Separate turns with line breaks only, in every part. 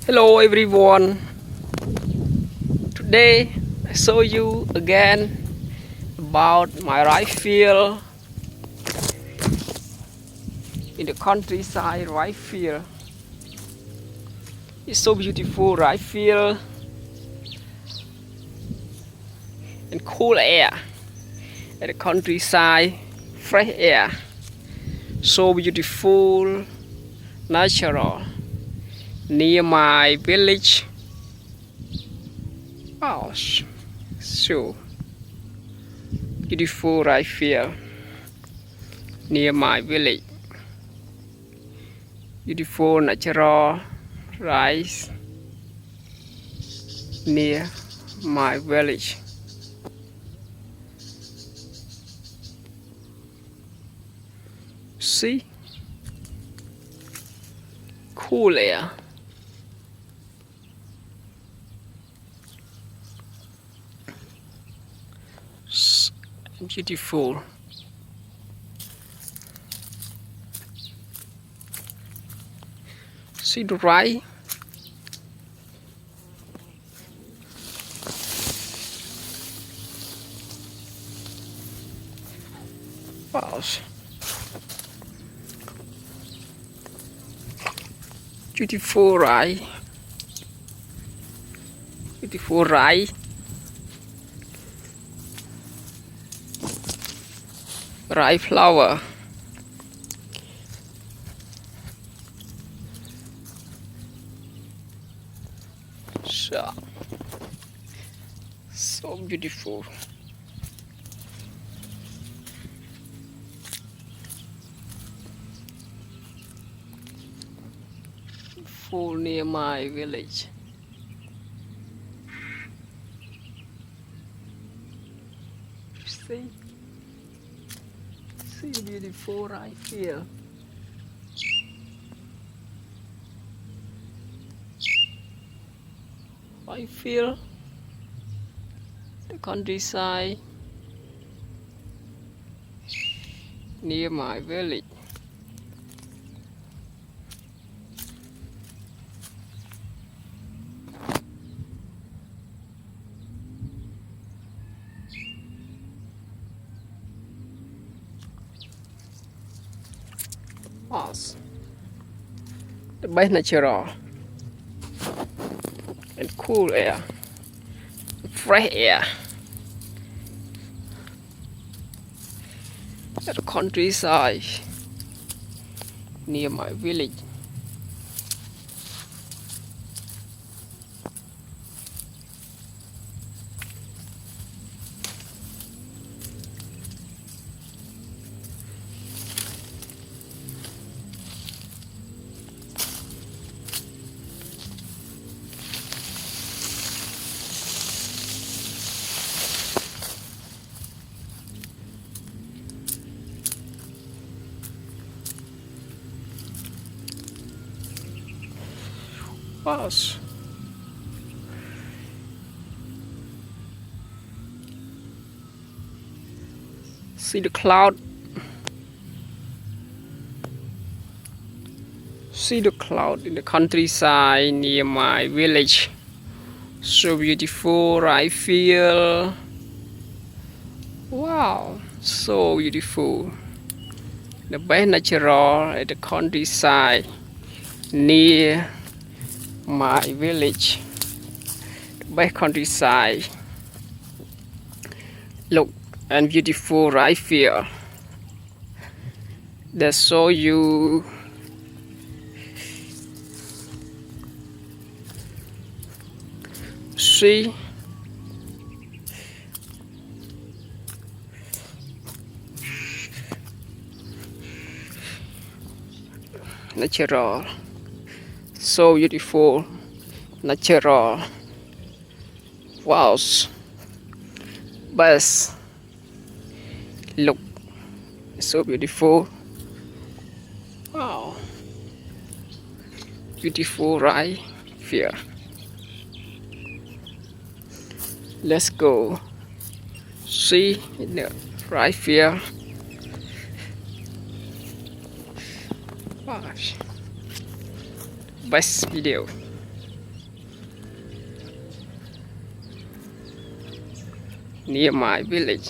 Hello everyone. Today I show you again about my rice field in the countryside. Rice field. It's so beautiful. Rice field and cool air at the countryside. Fresh air. So beautiful, natural. Near my village. Oh, so beautiful rice field near my village. Beautiful natural rice near my village. See? Cool air. Beautiful. See the rice. Wow. Beautiful rice. Beautiful rice. Rice flower. So beautiful. Full near my village. See the beautiful rice field. Rice field, the countryside near my village. Awesome. The best natural and cool air, fresh air at the countryside near my village. Wow. See the cloud. See the cloud in the countryside near my village. So beautiful, I feel. Wow, so beautiful. The best natural at the countryside near my village. The best countryside. Look and beautiful rice field. That show you see natural, so beautiful, natural. Wow, best. Look, so beautiful. Wow, beautiful right here. Let's go see the right here. Wow, best video. near my village.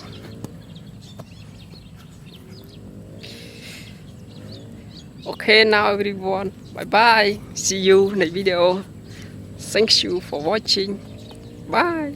Okay, now everyone, bye bye. See you in the video. Thank you for watching. Bye.